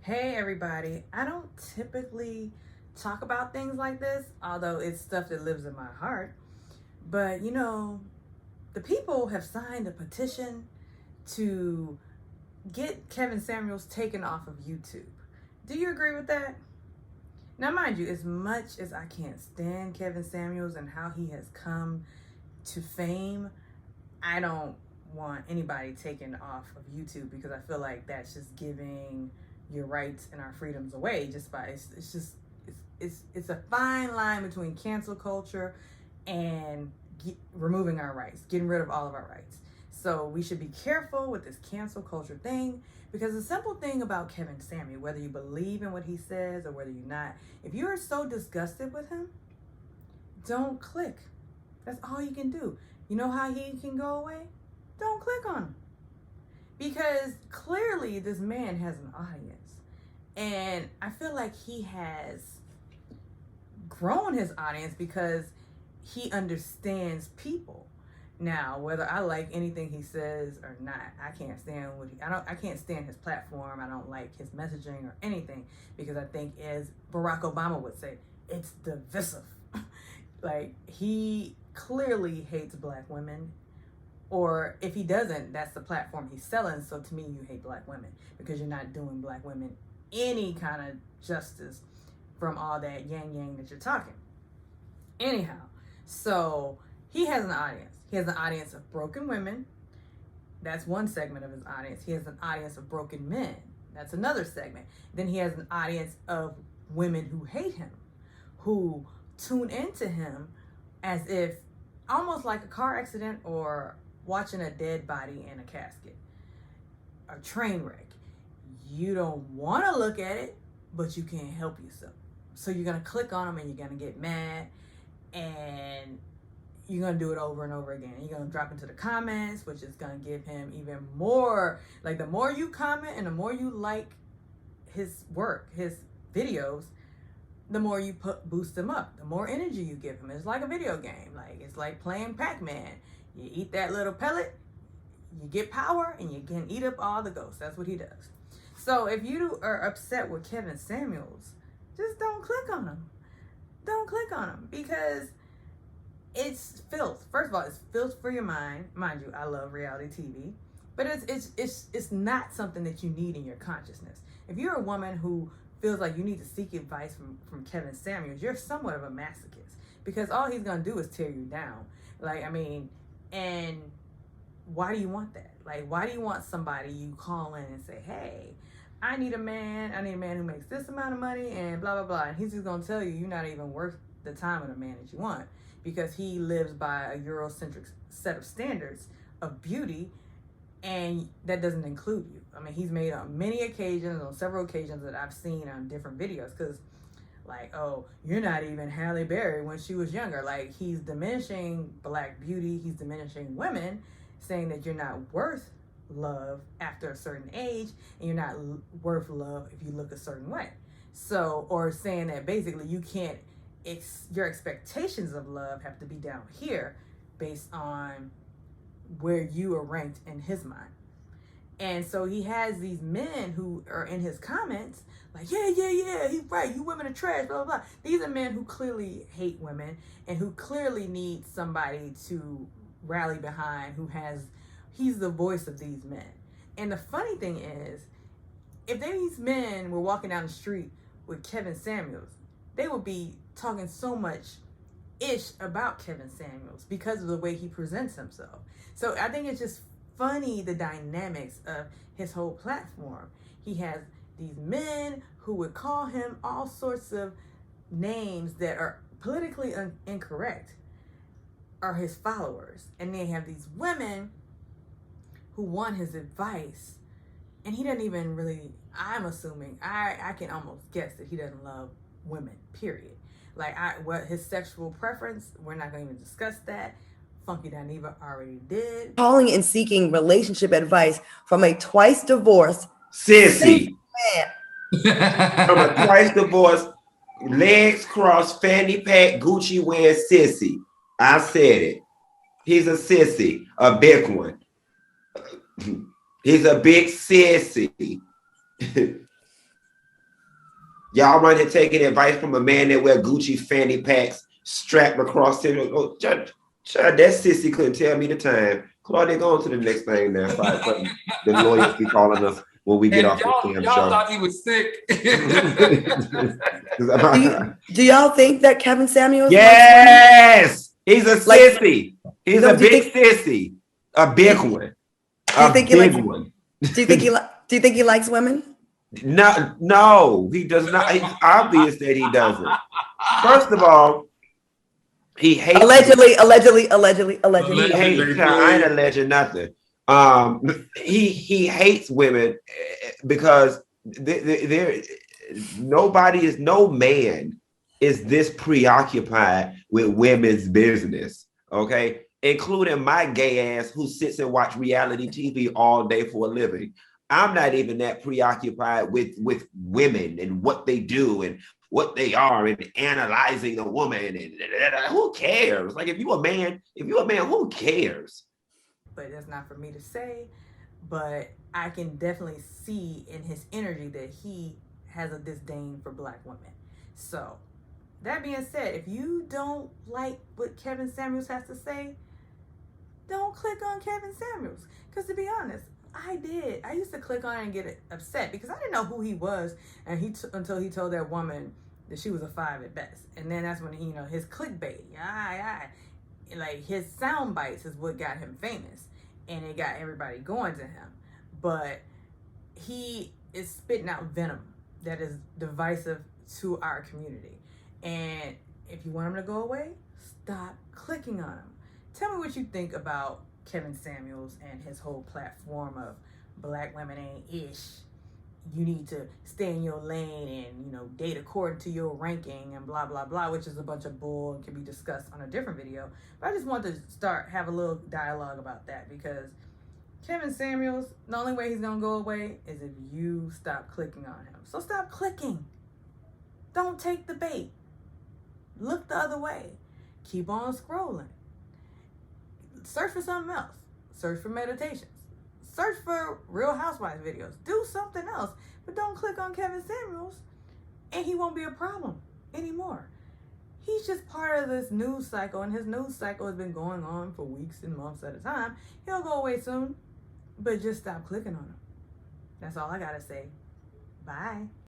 Hey everybody, I don't typically talk about things like this, although it's stuff that lives in my heart. But the people have signed a petition to get Kevin Samuels taken off of YouTube. Do you agree with that? Now, mind you, as much as I can't stand Kevin Samuels and how he has come to fame, I don't want anybody taken off of YouTube because I feel like that's just giving your rights and our freedoms away. Just by it's a fine line between cancel culture and removing our rights, getting rid of all of our rights. So we should be careful with this cancel culture thing, because the simple thing about Kevin Samuel, whether you believe in what he says or whether you're not, if you are so disgusted with him, don't click. That's all you can do. You know how he can go away? Don't click on him. Because clearly this man has an audience. And I feel like he has grown his audience because he understands people. Now, whether I like anything he says or not, I can't stand I can't stand his platform. I don't like his messaging or anything, because I think, as Barack Obama would say, it's divisive. Like, he clearly hates black women, or if he doesn't, that's the platform he's selling. So to me, you hate black women because you're not doing black women any kind of justice from all that yang that you're talking. Anyhow, so he has an audience. He has an audience of broken women. That's one segment of his audience. He has an audience of broken men. That's another segment. Then he has an audience of women who hate him, who tune into him as if almost like a car accident or watching a dead body in a casket, a train wreck. You don't want to look at it, but you can't help yourself. So you're going to click on them and you're going to get mad, and you're going to do it over and over again. You're going to drop into the comments, which is going to give him even more. Like, the more you comment and the more you like his work, his videos, the more you boost him up, the more energy you give him. It's like a video game. Like, it's like playing Pac-Man. You eat that little pellet, you get power, and you can eat up all the ghosts. That's what he does. So if you are upset with Kevin Samuels, just don't click on him. Don't click on him, because it's filth. First of all, it's filth for your mind. Mind you, I love reality TV, but it's not something that you need in your consciousness. If you're a woman who feels like you need to seek advice from Kevin Samuels, you're somewhat of a masochist, because all he's gonna do is tear you down. Like, I mean, and why do you want that? Like, why do you want somebody you call in and say, hey, I need a man who makes this amount of money and blah, blah, blah. And he's just going to tell you you're not even worth the time of the man that you want, because he lives by a Eurocentric set of standards of beauty, and that doesn't include you. I mean, he's made on several occasions that I've seen on different videos, because like, oh, you're not even Halle Berry when she was younger. Like, he's diminishing black beauty. He's diminishing women, saying that you're not worth love after a certain age, and you're not worth love if you look a certain way. So, or saying that basically you can't, your expectations of love have to be down here based on where you are ranked in his mind. And so he has these men who are in his comments like, yeah, he's right, you women are trash, blah, blah, blah. These are men who clearly hate women and who clearly need somebody to rally behind, he's the voice of these men. And the funny thing is, if these men were walking down the street with Kevin Samuels, they would be talking so much ish about Kevin Samuels because of the way he presents himself. So I think it's just funny, the dynamics of his whole platform. He has these men who would call him all sorts of names that are politically incorrect, are his followers. And they have these women who want his advice, and he doesn't even really, I'm assuming, I can almost guess that he doesn't love women, period. Like, what his sexual preference, we're not going to even discuss that. Funky Dineva already did. Calling and seeking relationship advice from a twice divorced sissy man. From a twice divorced, legs crossed, fanny pack, Gucci wearing sissy. I said it. He's a sissy, a big one. He's a big sissy. Y'all run here taking advice from a man that wear Gucci fanny packs strapped across him. Oh, child, that sissy couldn't tell me the time. Claudia, go on to the next thing now. The lawyers be calling us when we get off the damn y'all show. thought he was sick. Do y'all think that Kevin Samuels? Yes, he's a sissy. He's a big sissy, a big one, a big one. Do you think he likes women? No, he does not. It's obvious that he doesn't. First of all, he hates allegedly. He hates. I ain't alleging nothing. He hates women because no man is this preoccupied with women's business. Okay, including my gay ass who sits and watch reality TV all day for a living. I'm not even that preoccupied with women and what they do and what they are and analyzing a woman and who cares? Like if you a man, who cares? But that's not for me to say. But I can definitely see in his energy that he has a disdain for black women. So that being said, if you don't like what Kevin Samuels has to say, don't click on Kevin Samuels. Because to be honest, I did. I used to click on it and get upset because I didn't know who he was, and until he told that woman that she was a 5 at best, and then that's when his clickbait, like his sound bites is what got him famous, and it got everybody going to him. But he is spitting out venom that is divisive to our community, and if you want him to go away, stop clicking on him. Tell me what you think about Kevin Samuels and his whole platform of black women ain't ish. You need to stay in your lane and, date according to your ranking and blah, blah, blah, which is a bunch of bull and can be discussed on a different video. But I just want to have a little dialogue about that because Kevin Samuels, the only way he's going to go away is if you stop clicking on him. So stop clicking. Don't take the bait. Look the other way. Keep on scrolling. Search for something else. Search for meditations. Search for Real Housewives videos. Do something else. But don't click on Kevin Samuels and he won't be a problem anymore. He's just part of this news cycle, and his news cycle has been going on for weeks and months at a time. He'll go away soon, but just stop clicking on him. That's all I gotta say. Bye.